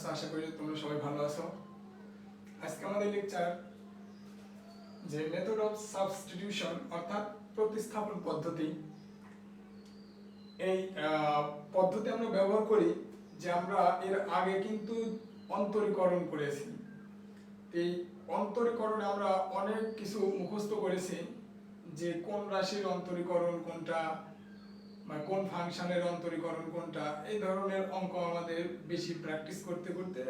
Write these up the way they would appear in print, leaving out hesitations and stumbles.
আছো, আশা করি তোমরা সবাই ভালো আছো। আজকে আমাদের লেকচার যে মেথড অফ সাবস্টিটিউশন অর্থাৎ প্রতিস্থাপন পদ্ধতি। এই পদ্ধতি আমরা ব্যবহার করি যে আমরা এর আগে কিন্তু অন্তরীকরণ করেছি। এই অন্তরীকরণে আমরা অনেক কিছু মুখস্থ করেছি, যে কোন রাশির অন্তরীকরণ কোনটা, কোন ফাংশনের অন্তরীকরণ কোনটা। এই ধরনের অঙ্ক আমাদের বেশি প্র্যাকটিস করতে করতে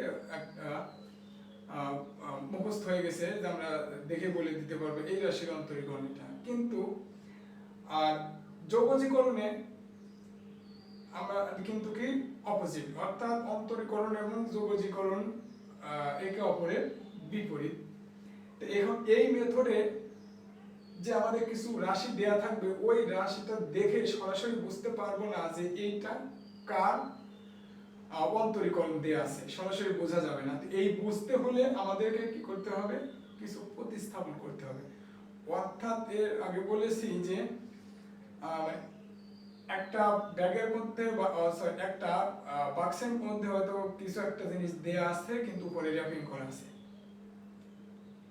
মুখস্থ হয়ে গেছে, যে আমরা দেখে বলে দিতে পারবো এই রাশির অন্তরীকরণ এটা। কিন্তু আর যোগজীকরণে আমরা কিন্তু কি অপোজিট, অর্থাৎ অন্তরীকরণ এবং যোগজীকরণ একে অপরের বিপরীত। তো এখন এই মেথডে যে আমাদের কিছু রাশি দেয়া থাকবে, ওই রাশিটা দেখে সরাসরি বুঝতে পারবো না যে এইটা কার অন্তরীকরণ দেয়া আছে, সরাসরি বোঝা যাবে না। এই বুঝতে হলে আমাদেরকে কি করতে হবে, কিছু প্রতিস্থাপন করতে হবে। অর্থাৎ এর আগে বলেছি যে একটা ব্যাগের মধ্যে একটা বাক্সের মধ্যে হয়তো কিছু একটা জিনিস দেয়া আছে, কিন্তু উপরে র্যাপিং করা আছে,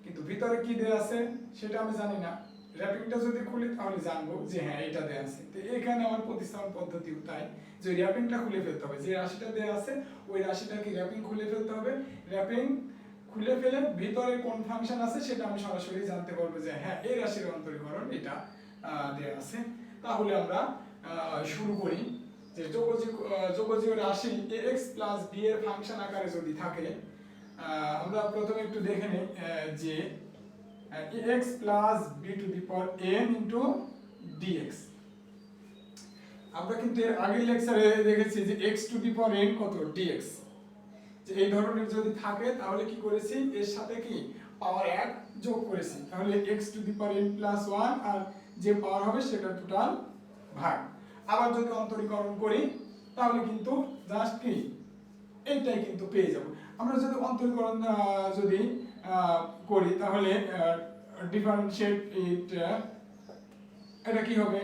কিন্তু ভিতরে কি দেয়া আছে সেটা আমি জানি না। র্যাপিংটা যদি খুলি তাহলে জানবো যে হ্যাঁ এটা দেয়া আছে। তো এখানে আমার প্রতিস্থাপন পদ্ধতিও তাই, যে র্যাপিংটা খুলে ফেলতে হবে, যে রাশিটা দেয়া আছে ওই রাশিটাকে র্যাপিং খুলে ফেলতে হবে। র্যাপিং খুলে ফেলে ভিতরে কোন ফাংশন আছে সেটা আমি সরাসরি জানতে পারবো যে হ্যাঁ এই রাশির অন্তরীকরণ এটা দেয়া আছে। তাহলে আমরা শুরু করি। যে যোগজীয় রাশি ax b এর ফাংশন আকারে যদি থাকে, আমরা প্রথমে একটু দেখে নিই যে ax b to the power n into dx। আমরা কিন্তু এর আগের লেকচারে দেখেছি যে x to the power n কত dx। যে এই ধরনের যদি থাকে তাহলে কি করেছি, এর সাথে কি পাওয়ার 1 যোগ করেছি, তাহলে x to the power n plus 1 আর যে পাওয়ার হবে সেটা টোটাল ভাগ। আবার যদি অন্তরীকরণ করি তাহলে কিন্তু জাস্ট কি এইটাই কিন্তু পেয়ে যাব। আমরা যদি অন্তরীকরণ যদি করি তাহলে ডিফারেনশিয়েট এটা কি হবে,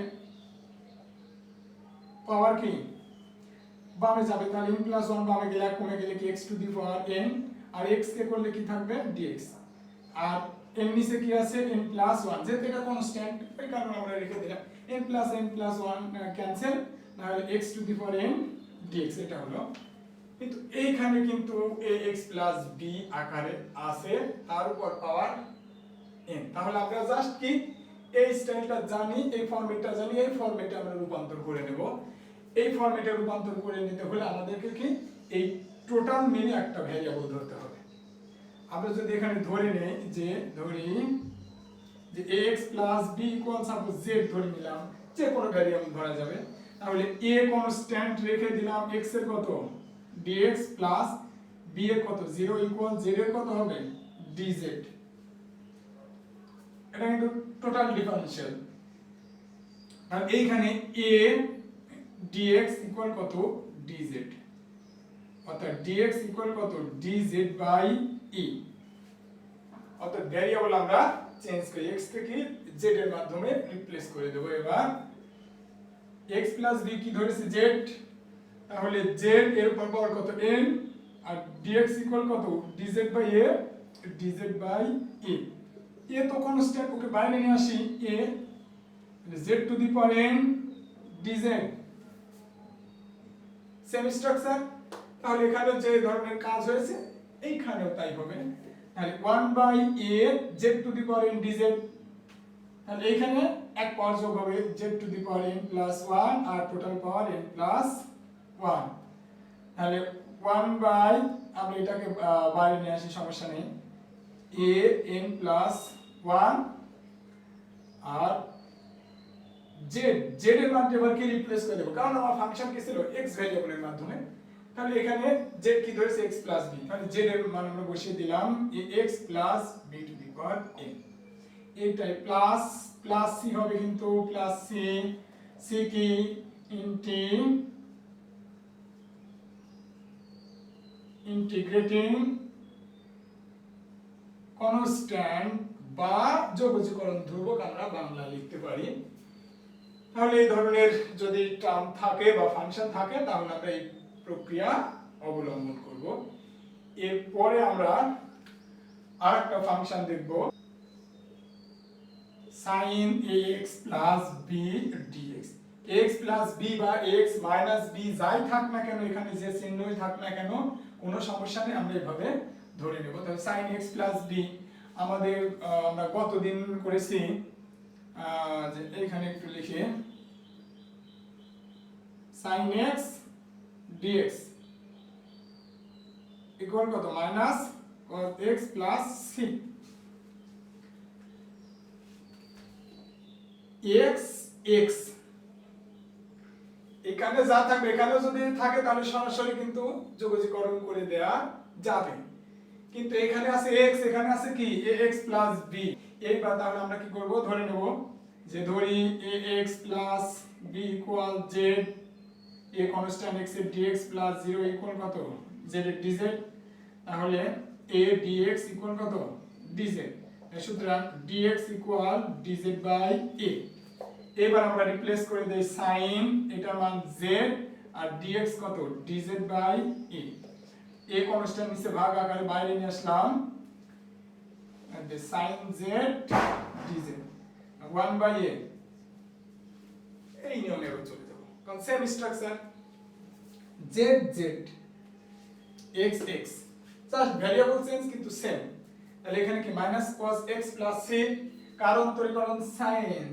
পাওয়ার কি বামে যাবে, তাহলে n plus 1 বামে গেলে কমে গেলে কি x to the power n, R x কে করলে কি থাকবে dx, আর n নিচে কি আছে n plus 1, যেহেতু এটা কনস্ট্যান্ট এই কারণে আমরা রেখে দিলাম n plus 1 ক্যান্সেল, তাহলে x to the power n dx এটা হলো। কিন্তু এইখানে কিন্তু ax plus b আকারে আছে, তার উপর পাওয়ার n। তাহলে আমরা জাস্ট কি এই স্টাইলটা জানি, এই ফরম্যাটটা জানি, এই ফরম্যাটে আমরা রূপান্তর করে নেব। এই ফরম্যাটে রূপান্তর করে নিতে হলে আমাদেরকে কি এই টোটাল মিলে একটা ভ্যারিয়েবল ধরতে হবে। আমরা যদি এখানে ধরে নেই যে ধরি যে ax plus b equal suppose z ধরে নিলাম, যে কোনো ভ্যারিয়েবল ধরা যাবে, তাহলে a কনস্ট্যান্ট রেখে দিলাম x এর কত dx প্লাস b এর কত 0 ইকুয়াল z এর কত হবে dz। এটা কিন্তু টোটাল ডিফারেনশিয়াল। আর এইখানে a dx ইকুয়াল কত dz, অর্থাৎ dx ইকুয়াল কত dz বাই e। অর্থাৎ ভ্যারিয়েবল আমরা চেঞ্জ করি, x থেকে z এর মাধ্যমে রিপ্লেস করে দেব। এবার x plus b কি ধরেছে z, তাহলে z এর উপর পাওয়ার কত n, আর dx ইকুয়াল কত dz by a, dz by e। a তো কনস্ট্যান্ট, ওকে বাইরে নিয়ে আসি a, z to the power n dz, same structure. তাহলে এখানে যে ধরনের কাজ হয়েছে এইখানেও তাই হবে। তাহলে 1 by a z to the power n dz, তাহলে এখানে এক পাওয়ার যোগ হবে z to the power n plus 1 আর টোটাল পাওয়ার n প্লাস 1। তাহলে 1 বাই, আমরা এটাকে বাইরে নিয়ে আসি সমস্যা নেই, a n প্লাস 1 আর z এর মান এবার কি রিপ্লেস করে দেব, কারণ আমার ফাংশন কি ছিল x ভ্যারিয়েবলের মাধ্যমে। তাহলে এখানে z কি ধরেছে x প্লাস b, তাহলে z এর মান আমরা বসিয়ে দিলাম x plus b two the power n। এইটাই প্লাস প্লাস সি হবে, কিন্তু প্লাস সি কি ইন্টিগ্রেটিং কনস্ট্যান্ট বা যোগজীকরণ ধ্রুবক আমরা বাংলা লিখতে পারি। তাহলে এই ধরনের যদি টার্ম থাকে বা ফাংশন থাকে তাহলে আমরা এই প্রক্রিয়া অবলম্বন করব। এরপরে আমরা আরেকটা ফাংশন দেখব sin ax plus b dx। x plus b বা x minus b যাই থাক না কেন, এখানে যে চিহ্নই থাক না কেন কোনো সমস্যা নেই, আমরা এভাবে ধরে নেব। তাহলে sin x plus b আমাদের আমরা কতদিন করেছি, যে এখানে একটু লিখি sin x dx ইকুয়াল কত, minus cos x plus c। x x এখানে যা থাকবে এখানে যদি থাকে তাহলে সরাসরি কিন্তু যোগজীকরণ করে দেয়া যাবে, কিন্তু এখানে আছে x, এখানে আছে কি ax plus b। এইবার তাহলে আমরা কি করব, ধরে নেব যে ধরি ax plus b equal z, a constant x এর dx plus 0 ইকুয়াল কত z এর dz। তাহলে a dx ইকুয়াল কত dz। সুতরাং dx equal dz by a। এবার আমরা রিপ্লেস করে দেই sin এটার মান z আর dx কত dz by a। a constant নিচে ভাগ আকারে বাইরে নিয়ে আসলাম, আর sin z dz 1 by a। এই নিয়মে চলে যাব, কারণ same structure z z x x just variable change কিন্তু সেম। তাহলে এখানে কি minus cos x plus c, কার অন্তরীকরণ sin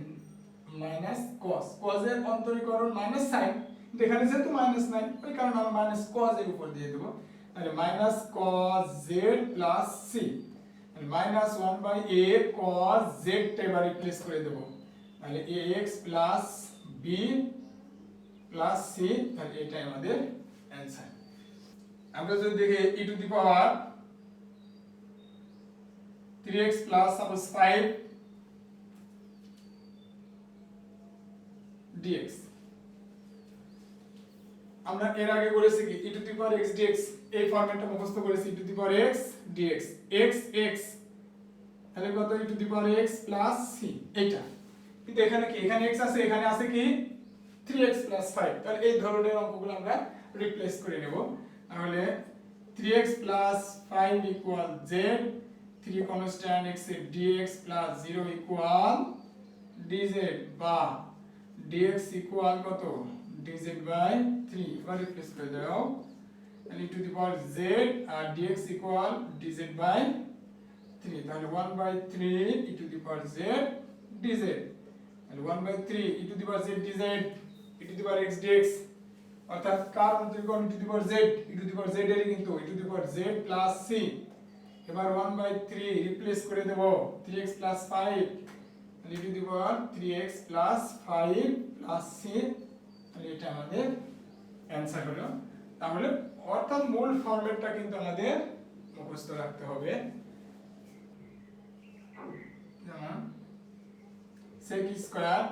মাইনাস cos, cos এর অন্তরীকরণ মাইনাস sin, কিন্তু এখানে যেহেতু মাইনাস নাই ওই কারণে আমরা মাইনাস cos এর উপর দিয়ে দেব। তাহলে minus cos z plus c, minus 1 by a cos z টা এবার রিপ্লেস করে দেব। তাহলে ax plus b plus c, তাহলে এটাই আমাদের অ্যানসার। আমরা যদি দেখি e to the power 3x plus suppose 5 dx, আমরা এর আগে করেছি কি e to the power x dx, এই ফরম্যাটটা মুখস্থ করেছি e to the power x dx x x, তাহলে কত e to the power x plus c এইটা। কিন্তু এখানে কি, এখানে x আছে, এখানে আছে কি 3x প্লাস 5, তাহলে এই ধরনের অঙ্কগুলো আমরা রিপ্লেস করে নেব। তাহলে 3x plus 5 equal z, 3 constant x এর dx প্লাস 0 ইকুয়াল dz বা dx ইকুয়াল কত dz বাই 3। এবার রিপ্লেস করে দাও, তাহলে e to the power z আর dx ইকুয়াল dz বাই 3, তাহলে 1 by 3 e to the power z dz, তাহলে 1 by 3 e to the power z dz e to the power x dx, অর্থাৎ কার অন্তরীকরণ e to the power z, e to the power z এর কিন্তু e to the power z plus c। এবার 1 by 3 replace করে দেব 3x plus 5, তাহলে e to the power 3x plus 5 plus c, তাহলে এটা আমাদের অ্যানসার হলো। তাহলে অর্থাৎ মূল ফরম্যাটটা কিন্তু আমাদের মুখস্থ রাখতে হবে, যেমন sec square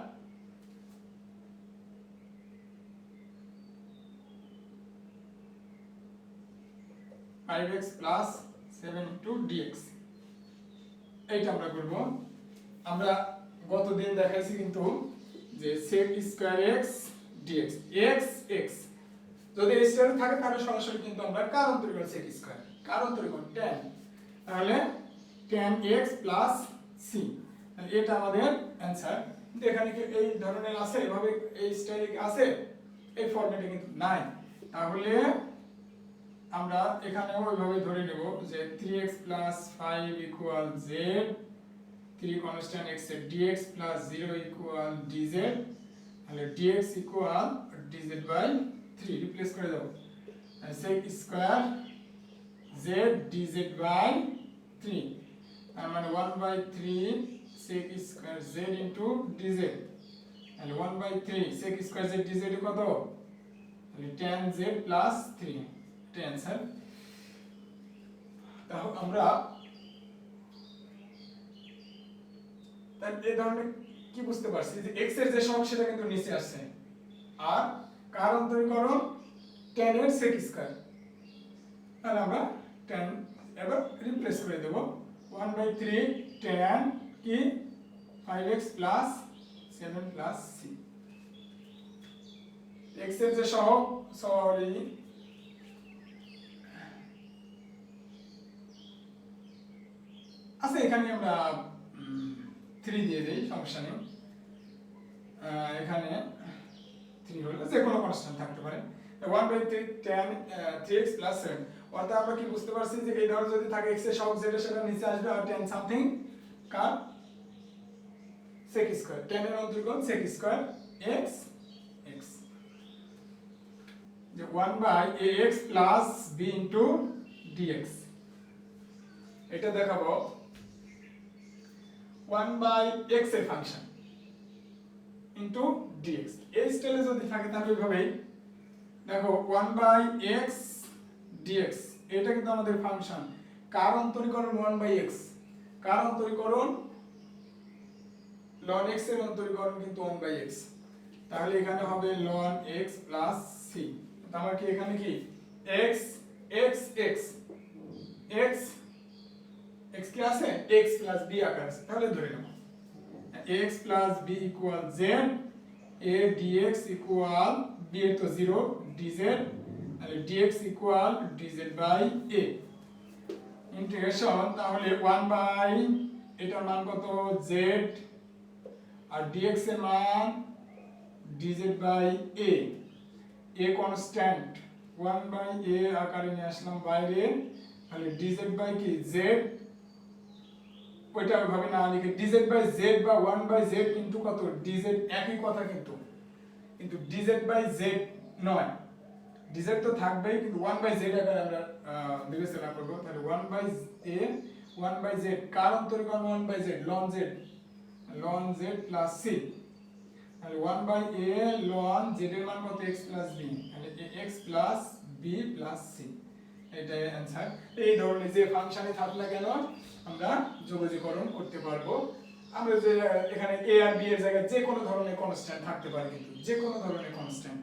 x plus 7 into dx, এইটা আমরা করব। আমরা গতদিন দেখাইছি কিন্তু যে sec square x dx x x যদি এই স্কয়ার থাকে তাহলে সরাসরি কিন্তু আমরা কার অন্তরীকরণ sec স্কয়ার, কার অন্তরীকরণ tan, তাহলে tan x প্লাস c, তাহলে এটা আমাদের অ্যানসার। কিন্তু এখানে কি এই ধরনের আছে, এভাবে এই স্টাইলে আছে, এই ফরম্যাটে কিন্তু নাই। তাহলে আমরা এখানেও ওইভাবে ধরে নেব যে 3x plus 5 equal z, 3 constant x এর dx প্লাস 0 ইকুয়াল dz, তাহলে dx equal dz by 3 replace করে দাও, sec square z dz by 3, তার মানে 1 by 3 sec square z into dz, তাহলে 1 by 3 sec square z dz কত, তাহলে tan z plus 3, এটা অ্যানসার। তাহলে আমরা তাহলে এই ধরনের কি বুঝতে পারছি যে x এর যে সহগ সেটা কিন্তু নিচে আসছে, আর কার অন্তরীকরণ tan এর sec স্কয়ার, তাহলে আমরা tan এবার রিপ্লেস করে দেব 1 বাই 3 tan কি 5x plus 7 plus c, x এর যে সহগ সরি আচ্ছা এখানে আমরা 3 দিয়ে দেই, সমস্যা নেই। এখানে 3 হলো যে কোনো কনস্ট্যান্ট থাকতে পারে। 1/3 tan 3x + 7, অর্থাৎ আমরা কি বুঝতে পারছি যে এই ধরনের যদি থাকে x এর সহগ z এর সেটা নিচে আসবে, আর tan সামথিং কার sec স্কয়ার, tan এর অন্তর্গত sec স্কয়ার x x, যে 1/ax + b dx। এটা দেখাবো 1/x এর ফাংশন ইনটু dx। এই স্টাইলে যদি থাকে তাহলে এইভাবেই দেখো 1/x dx, এটা কিন্তু আমাদের ফাংশন। কার অন্তরীকরণ 1/x, কার অন্তরীকরণ ln x এর অন্তরীকরণ কিন্তু 1/x, তাহলে এখানে হবে ln x + c। তাহলে কি এখানে কি x x x x x কি আছে, x + b আকার আছে, তাহলে ধরে নাও x + b = z, a dx b এর তো 0 dz, তাহলে dx dz/a ইন্টিগ্রেশন, তাহলে 1 এটার মান কত z, আর dx এর মান dz/a, a কনস্ট্যান্ট 1/a আকারে নিয়ে আসলাম বাইরে, তাহলে dz/ কি z, ওইটা ওইভাবে না লিখে dz/z বা 1/z কিন্তু কত dz, একই কথা কিন্তু dz/z নয়, dz তো থাকবেই কিন্তু 1/z আকারে আমরা বিবেচনা করব। তাহলে 1/a 1/z, কার অন্তরীকরণ 1/z ln z + c, তাহলে 1/a ln z এর মান কত x + b, তাহলে x + b + c, এটাই आंसर। এই ধরনের যে ফাংশনে থাকলে কেন আমরা যোগজীকরণ করতে পারবো। আমরা যে এখানে a আর b এর জায়গায় যে কোনো ধরনের কনস্ট্যান্ট থাকতে পারে, কিন্তু যে কোনো ধরনের কনস্ট্যান্ট